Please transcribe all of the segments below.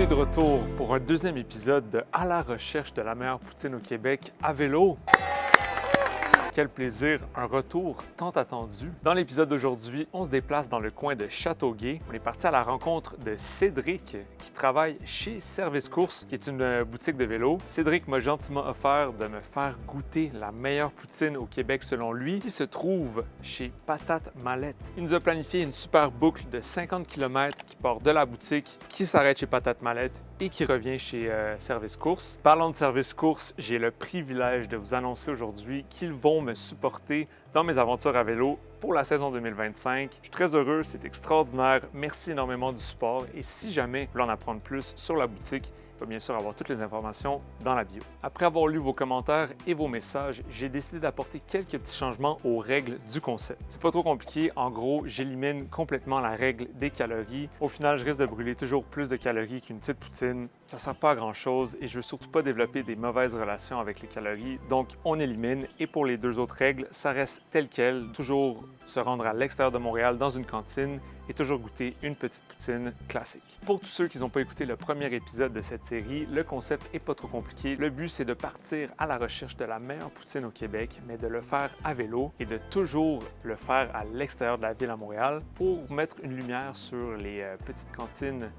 est de retour pour un deuxième épisode de À la recherche de la meilleure poutine au Québec à vélo. Quel plaisir, un retour tant attendu. Dans l'épisode d'aujourd'hui, on se déplace dans le coin de Châteauguay. On est parti à la rencontre de Cédric qui travaille chez Service Course, qui est une boutique de vélo. Cédric m'a gentiment offert de me faire goûter la meilleure poutine au Québec selon lui, qui se trouve chez Patate Mallette. Il nous a planifié une super boucle de 50 km qui part de la boutique, qui s'arrête chez Patate Mallette et qui revient chez Service Course. Parlant de Service Course, j'ai le privilège de vous annoncer aujourd'hui qu'ils vont me supporter dans mes aventures à vélo pour la saison 2025. Je suis très heureux, c'est extraordinaire. Merci énormément du support et si jamais vous voulez en apprendre plus sur la boutique, il va bien sûr avoir toutes les informations dans la bio. Après avoir lu vos commentaires et vos messages, j'ai décidé d'apporter quelques petits changements aux règles du concept. C'est pas trop compliqué, en gros, j'élimine complètement la règle des calories. Au final, je risque de brûler toujours plus de calories qu'une petite poutine. Ça sert pas à grand chose et je veux surtout pas développer des mauvaises relations avec les calories, donc on élimine. Et pour les deux autres règles, ça reste tel quel, toujours se rendre à l'extérieur de Montréal dans une cantine et toujours goûter une petite poutine classique. Pour tous ceux qui n'ont pas écouté le premier épisode de cette série, le concept n'est pas trop compliqué. Le but, c'est de partir à la recherche de la meilleure poutine au Québec, mais de le faire à vélo et de toujours le faire à l'extérieur de la ville à Montréal pour mettre une lumière sur les petites cantines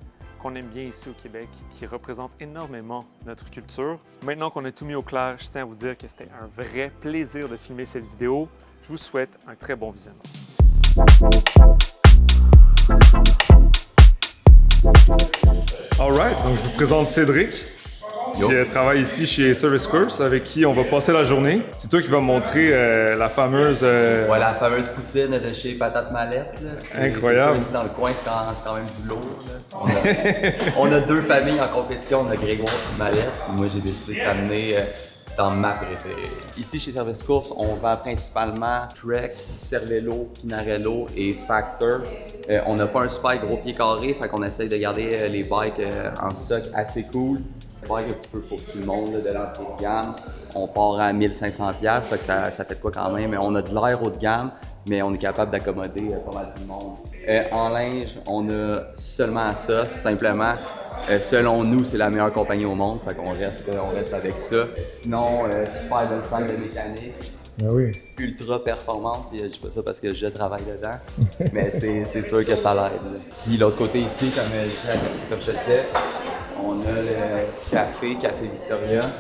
qu'on aime bien ici au Québec, qui représentent énormément notre culture. Maintenant qu'on a tout mis au clair, je tiens à vous dire que c'était un vrai plaisir de filmer cette vidéo. Je vous souhaite un très bon visionnement. Alright, donc je vous présente Cédric, qui travaille ici chez Service Course, avec qui on va passer la journée. C'est toi qui vas me montrer la fameuse... Ouais, la fameuse poutine de chez Patate Mallette. Incroyable. C'est sûr, ici dans le coin, c'est quand même du lourd. On a deux familles en compétition, on a Grégoire et Mallette. Moi, j'ai décidé de t'amener dans ma préférée. Ici, chez Service Course, on vend principalement Trek, Cervelo, Pinarello et Factor. On n'a pas un super gros pied carré, fait qu'on essaye de garder les bikes en stock assez cool. Bike un petit peu pour tout le monde, là, de l'entrée de gamme. On part à 1500$, fait que ça fait de quoi quand même. On a de l'air haut de gamme, mais on est capable d'accommoder pas mal tout le monde. En linge, on a seulement ça, simplement. Selon nous, c'est la meilleure compagnie au monde, fait qu'on reste avec ça. Sinon, super bonne salle de mécanique. Ben oui. Ultra performante, puis je dis pas ça parce que je travaille dedans, mais c'est sûr que ça l'aide. Puis l'autre côté ici, comme je te disais, on a le Café Victoria,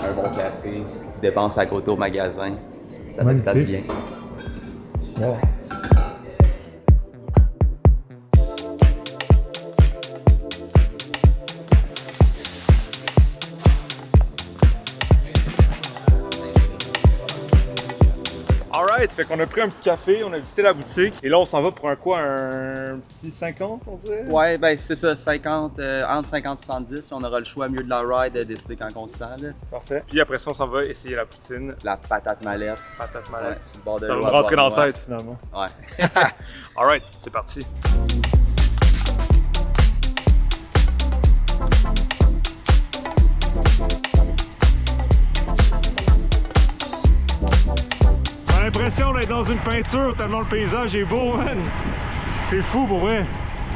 un bon café, petite dépense à côté au magasin, ça fait peut-être bien. Ouais. Alright, fait qu'on a pris un petit café, on a visité la boutique et là on s'en va pour un petit 50 on dirait? Ouais, ben c'est ça, 50, entre 50 et 70, on aura le choix mieux de la ride de décider quand on se sent. Là. Parfait. Puis après ça on s'en va essayer la poutine. La patate mallette. Patate mallette. Ouais, sur le bord de ça va l'eau me rentrer dans la tête finalement. Ouais. Alright, c'est parti. J'ai l'impression d'être dans une peinture tellement le paysage est beau, man. C'est fou pour vrai.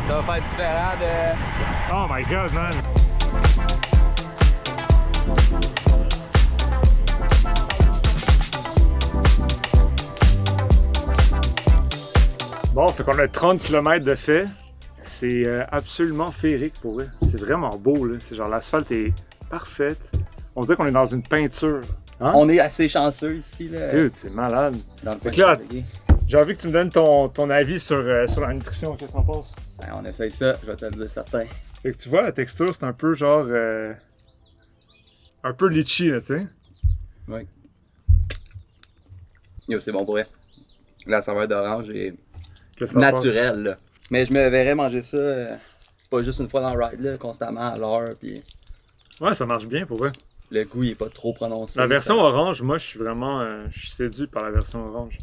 Ça va faire différent de... Oh my god, man. Bon, fait qu'on a 30 km de fait. C'est absolument féerique pour vrai. C'est vraiment beau, là. C'est genre l'asphalte est parfaite. On dirait qu'on est dans une peinture. Hein? On est assez chanceux ici. Là. Dude, c'est malade. Dans le Fait que là, j'ai envie que tu me donnes ton avis sur la nutrition. Qu'est-ce que t'en penses? Ouais, on essaye ça, je vais te le dire certain. Fait que tu vois, la texture, c'est un peu genre... un peu litchi, là, tu sais. Oui. Yo, c'est bon pour vrai. La saveur d'orange est Qu'est-ce que t'en penses? naturelle. Là. Mais je me verrais manger ça pas juste une fois dans le ride, là, constamment à l'heure. Puis Ouais, ça marche bien pour vrai. le goût il est pas trop prononcé. La version orange, moi, je suis vraiment je suis séduit par la version orange.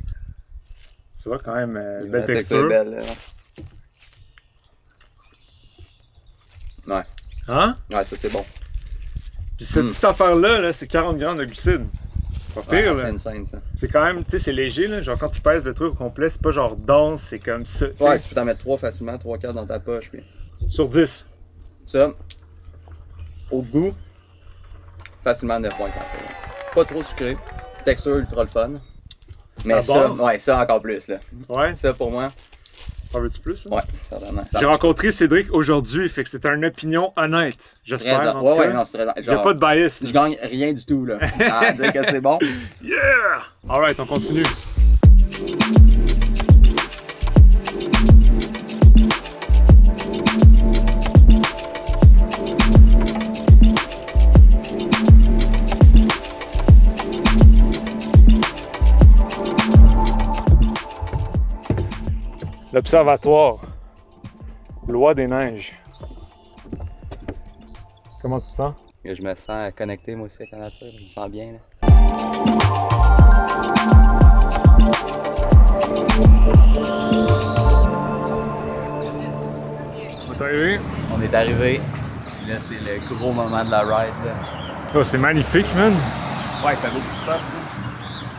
Tu vois, quand même, belle texture. Belle, ouais. Hein? Ouais, ça c'est bon. Puis cette petite affaire-là, là, c'est 40 grammes de glucides. Pas pire, là. C'est insane, ça. C'est quand même, tu sais, c'est léger, là. Genre, quand tu pèses le truc au complet, c'est pas genre dense, c'est comme ça. Ouais, tu peux t'en mettre 3 facilement, 3/4 dans ta poche. Puis... Sur 10. Ça, Au goût, facilement 9.4. Pas trop sucré. Texture ultra le fun. Mais Ah ça, bon? ouais, ça encore plus là. Ouais. Ça pour moi, En veux-tu plus? Là? ouais, certainement. J'ai rencontré Cédric aujourd'hui, fait que c'est une opinion honnête. J'espère. En tout Ouais, cas. non, c'est très. Il n'y a pas de bias. Je gagne rien du tout là. À dire que c'est bon. Yeah! Alright, on continue. L'observatoire. Loi des neiges. Comment tu te sens? Je me sens connecté moi aussi avec la nature. Je me sens bien là. On est arrivé. On est arrivé. Là, c'est le gros moment de la ride. Là. Oh, c'est magnifique, man. Ouais, ça vaut du stuff.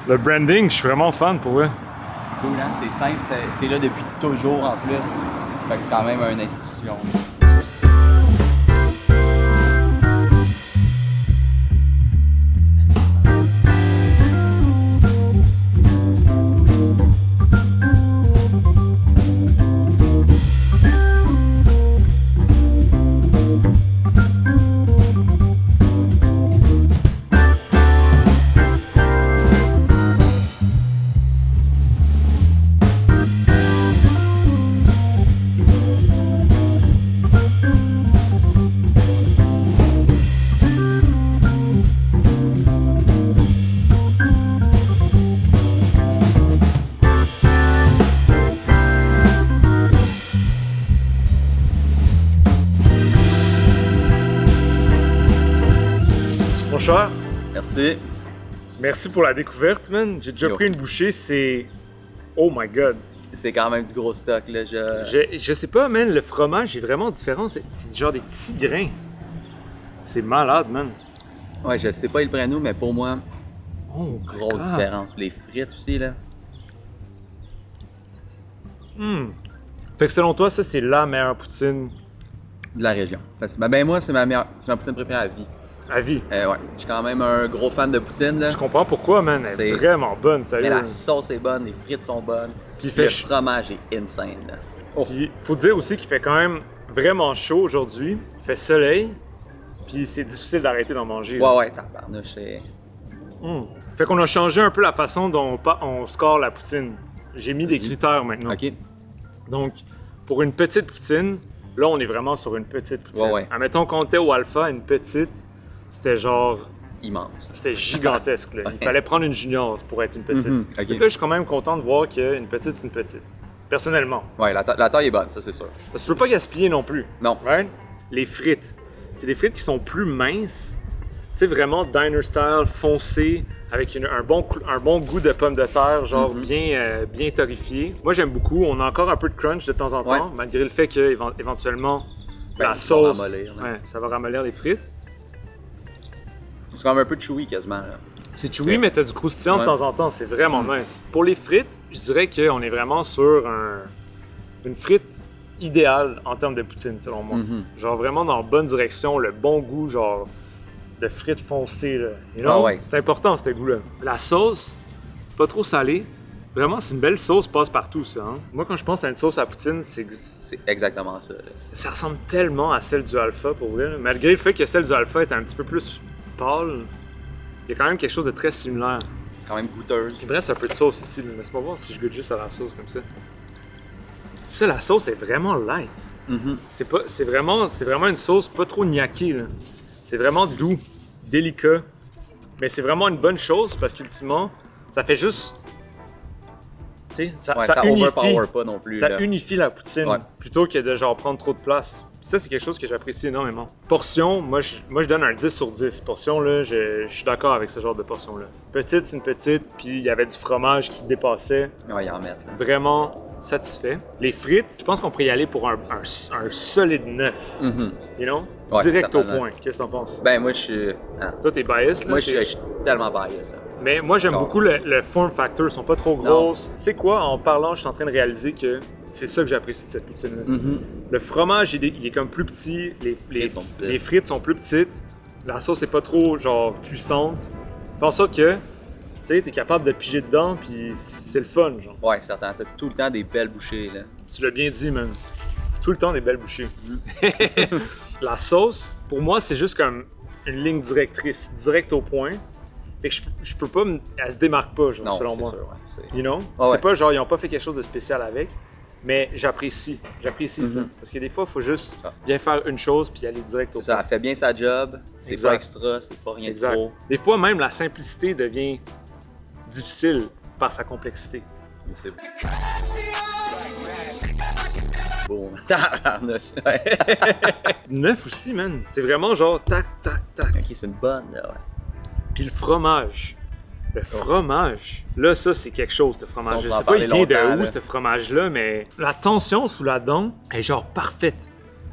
Le branding, je suis vraiment fan pour eux. C'est cool, hein? C'est simple, c'est là depuis toujours en plus. Fait que c'est quand même une institution. Mon cher, Merci. merci pour la découverte, man. J'ai déjà Yo. pris une bouchée, c'est... Oh my god. C'est quand même du gros stock là. Je sais pas, man, le fromage est vraiment différent. C'est genre des petits grains. C'est malade, man. Ouais, je sais pas le prénom, mais pour moi, Oh, grosse God. différence. Les frites aussi là. Fait que selon toi, ça, c'est la meilleure poutine De la région. Ben moi, c'est ma poutine préférée à vie. à vie. Ouais, je suis quand même un gros fan de poutine là. Je comprends pourquoi, man. Elle est C'est- vraiment bonne, sérieux. Mais la sauce est bonne, les frites sont bonnes. Puis il fait le ch- fromage est insane là. Puis faut dire aussi qu'il fait quand même vraiment chaud aujourd'hui. Il fait soleil. Puis c'est difficile d'arrêter d'en manger. là. Ouais, tabarnouche, c'est... Fait qu'on a changé un peu la façon dont on score la poutine. J'ai mis des Vas-y. critères maintenant. Ok. Donc, pour une petite poutine, là, on est vraiment sur une petite poutine. Ouais. Admettons qu'on était au Alpha, une petite, c'était genre... Immense. C'était gigantesque, là. Il Ouais. fallait prendre une junior pour être une petite. Mhm, Fait que ok. là, je suis quand même content de voir qu'une petite, c'est une petite. Personnellement. Ouais, la taille est bonne, ça c'est sûr. Parce que tu veux pas gaspiller non plus. Non. Right? Les frites. C'est des frites qui sont plus minces. Tu sais, vraiment diner style, foncé, avec un bon goût de pommes de terre, genre bien torréfié. Moi, j'aime beaucoup. On a encore un peu de crunch de temps en temps, Ouais. malgré le fait que éventuellement Ben, la ils vont sauce, ramollir, là. ouais, ça va ramollir les frites. C'est quand même un peu chewy quasiment là. C'est chewy, mais t'as du croustillant de Ouais. temps en temps. C'est vraiment mince. Pour les frites, je dirais qu'on est vraiment sur une frite idéale en termes de poutine, selon moi. Genre vraiment dans la bonne direction, le bon goût, genre de frites foncées, là. You know? Ah ouais. C'est important, ce goût-là. La sauce, pas trop salée. Vraiment, c'est une belle sauce passe-partout, ça. Hein? Moi, quand je pense à une sauce à poutine, C'est exactement ça. Là. ça ressemble tellement à celle du Alpha, pour vrai. Là. Malgré le fait que celle du Alpha est un petit peu plus pâle, il y a quand même quelque chose de très similaire. Quand même goûteuse. Il me reste un peu de sauce ici. là. Laisse-moi voir si je goûte juste à la sauce comme ça. Ça, la sauce est vraiment light. C'est vraiment une sauce pas trop niaquée. Là. C'est vraiment doux, délicat. Mais c'est vraiment une bonne chose parce qu'ultimement, ça fait juste... Tu sais, ça Ouais, ça unifie, overpower pas non plus. ça là. unifie la poutine Ouais. plutôt que de genre prendre trop de place. Ça, c'est quelque chose que j'apprécie énormément. Portion, moi je donne un 10 sur 10. Portion, là, je suis d'accord avec ce genre de portion-là. Petite, c'est une petite, puis il y avait du fromage qui dépassait. Ouais, ils en mettent. Là. Vraiment satisfait. Les frites, je pense qu'on pourrait y aller pour un solide 9. You know? Ouais, Direct au certainement. point. Qu'est-ce que t'en penses? Ben moi je suis... hein. Toi, t'es biased, là? Moi je t'es- suis tellement biased. Là. Mais moi, j'aime Non. beaucoup le form factor. Ils sont pas trop grosses. Tu sais quoi? En parlant, je suis en train de réaliser que C'est ça que j'apprécie de cette poutine-là. Mm-hmm. Le fromage, il est comme plus petit, les frites sont plus petites, la sauce est pas trop, genre, puissante. Fait en sorte que, tu sais, t'es capable de piger dedans, puis c'est le fun, genre. Ouais, certain. T'as tout le temps des belles bouchées, là. Tu l'as bien dit, man. Tout le temps des belles bouchées. La sauce, pour moi, c'est juste comme une ligne directrice, direct au point. Fait que je peux pas, elle se démarque pas, genre, Non, selon c'est moi. sûr, ouais. You know? Ah ouais. C'est pas genre, ils ont pas fait quelque chose de spécial avec, mais j'apprécie ça. Parce que des fois, il faut juste bien faire une chose puis aller direct au Ça point. fait bien sa job, c'est Exact. pas extra, c'est pas rien de Exact. trop. Des fois, même la simplicité devient difficile par sa complexité. Mais c'est bon. Tabarnouche. Ouais. Neuf aussi, man. C'est vraiment genre tac, tac, tac. Ok, c'est une bonne, là, ouais. Puis le fromage. Le fromage. Là, ça, c'est quelque chose, ce fromage. Ça, on Je peut en sais pas, il parler vient de longtemps, où, là. ce fromage-là, mais la tension sous la dent est genre parfaite.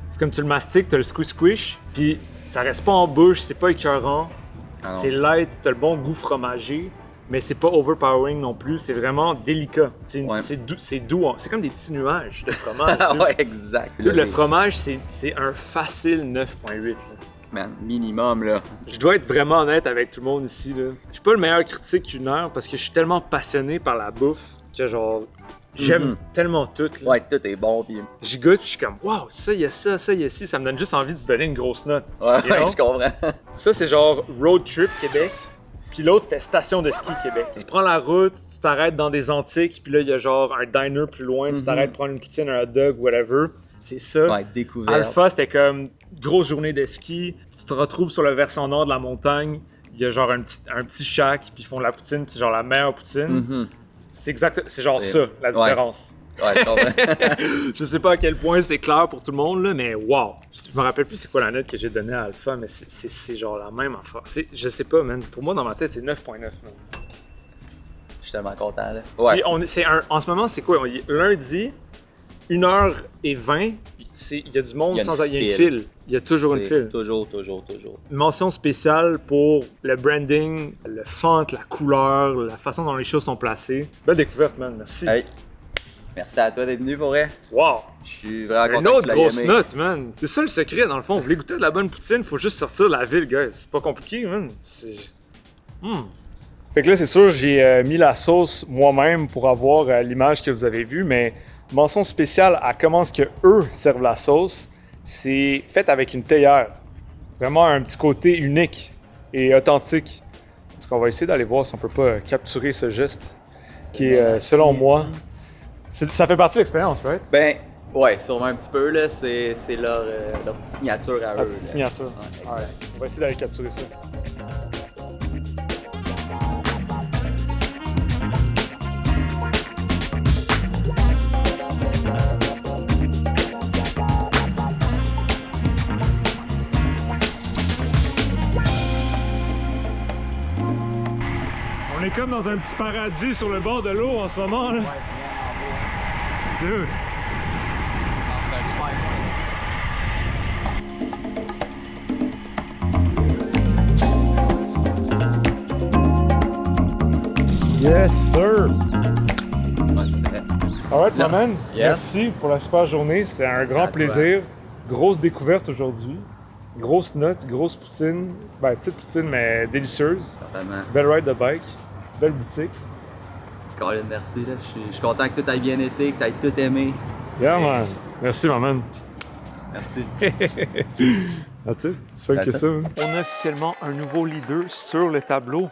C'est comme tu le mastiques, t'as le squish-squish, puis ça reste pas en bouche, c'est pas écœurant. Ah non. C'est light, t'as le bon goût fromagé, mais c'est pas overpowering non plus, c'est vraiment délicat. Ouais. C'est doux, c'est comme des petits nuages de fromage. tu sais. Ouais, exact. Tu sais, Là, le fromage, c'est un facile 9.8. là. Man, minimum, là. Je dois être vraiment honnête avec tout le monde ici. Là. Je suis pas le meilleur critique culinaire parce que je suis tellement passionné par la bouffe que genre j'aime tellement tout. Là. Ouais, tout est bon, pis... J'y goûte puis je suis comme waouh, ça il y a ça, ça il y a ci, ça me donne juste envie de se donner une grosse note. Ouais, You know? je comprends. Ça c'est genre road trip Québec. Puis l'autre c'était station de ski Québec. Tu prends la route, tu t'arrêtes dans des antiques, puis là il y a genre un diner plus loin, tu t'arrêtes prendre une poutine, un hot dog, whatever. C'est ça. Ouais, découverte. Alpha, c'était comme grosse journée de ski. Tu te retrouves sur le versant nord de la montagne. Il y a genre un petit shack, puis ils font de la poutine, puis c'est genre la meilleure poutine. C'est exact, c'est genre C'est- ça, la ouais. différence. Ouais, je comprends. Je sais pas à quel point c'est clair pour tout le monde, là, mais wow! Je me rappelle plus c'est quoi la note que j'ai donnée à Alpha, mais c'est genre la même affaire. Je sais pas, man. Pour moi, dans ma tête, c'est 9.9, man. Je suis tellement content, là. Ouais. Puis en ce moment, c'est quoi? Lundi, 1h20, il y a du monde sans... Il y a une file. Il y a toujours une C'est file. toujours. Une mention spéciale pour le branding, le font, la couleur, la façon dont les choses sont placées. Belle découverte, man. Merci. Hey, merci à toi d'être venu, pour vrai. Wow! Je suis vraiment Une content que autre tu l'aies grosse aimé. note, man. C'est ça le secret, dans le fond. Vous voulez goûter de la bonne poutine, faut juste sortir de la ville, guys. C'est pas compliqué, man. Fait que là, c'est sûr, j'ai mis la sauce moi-même pour avoir l'image que vous avez vue, mais mention spéciale à comment est-ce que eux servent la sauce. C'est fait avec une théière. Vraiment un petit côté unique et authentique. Parce qu'on va essayer d'aller voir si on peut pas capturer ce geste qui est, selon moi... Ça fait partie de l'expérience, right? Ben, ouais, sûrement un petit peu, là. C'est leur petite signature à eux. La petite là. signature. Ouais, Ouais, on va essayer d'aller capturer ça. On est comme dans un petit paradis sur le bord de l'eau en ce moment, là. Dude. Yes, sir. Alright, my man. Yes. Merci pour la super journée. C'était un grand à toi. plaisir. Grosse découverte aujourd'hui. Grosse note, grosse poutine. Ben, petite poutine, mais délicieuse. Certainement. Belle ride de bike. Belle boutique. Colin, merci, là. Je suis content que tout ait bien été, que tu aies tout aimé. Yeah, man. Merci, my man. Merci. That's it. C'est simple que That's ça. Hein. On a officiellement un nouveau leader sur le tableau.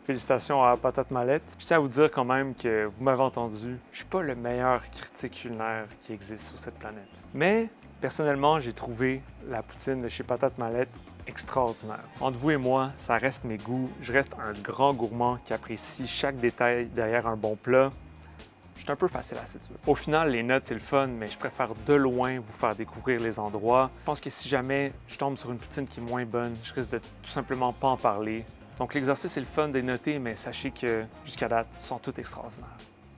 Félicitations à Patate Mallette. Je tiens à vous dire quand même que vous m'avez entendu, je suis pas le meilleur critique culinaire qui existe sur cette planète. Mais personnellement, j'ai trouvé la poutine de chez Patate Mallette extraordinaire. Entre vous et moi, ça reste mes goûts. Je reste un grand gourmand qui apprécie chaque détail derrière un bon plat. Je suis un peu facile à séduire. Au final, les notes, c'est le fun, mais je préfère de loin vous faire découvrir les endroits. Je pense que si jamais je tombe sur une poutine qui est moins bonne, je risque de tout simplement pas en parler. Donc l'exercice est le fun de les noter, mais sachez que jusqu'à date, ils sont tous extraordinaires.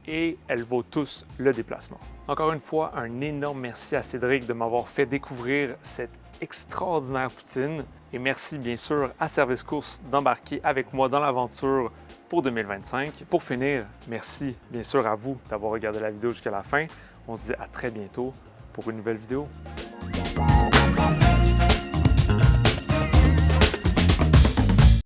et elle vaut tous le déplacement. Encore une fois, un énorme merci à Cédric de m'avoir fait découvrir cette extraordinaire poutine et merci bien sûr à Service Course d'embarquer avec moi dans l'aventure pour 2025. Pour finir, merci bien sûr à vous d'avoir regardé la vidéo jusqu'à la fin. On se dit à très bientôt pour une nouvelle vidéo.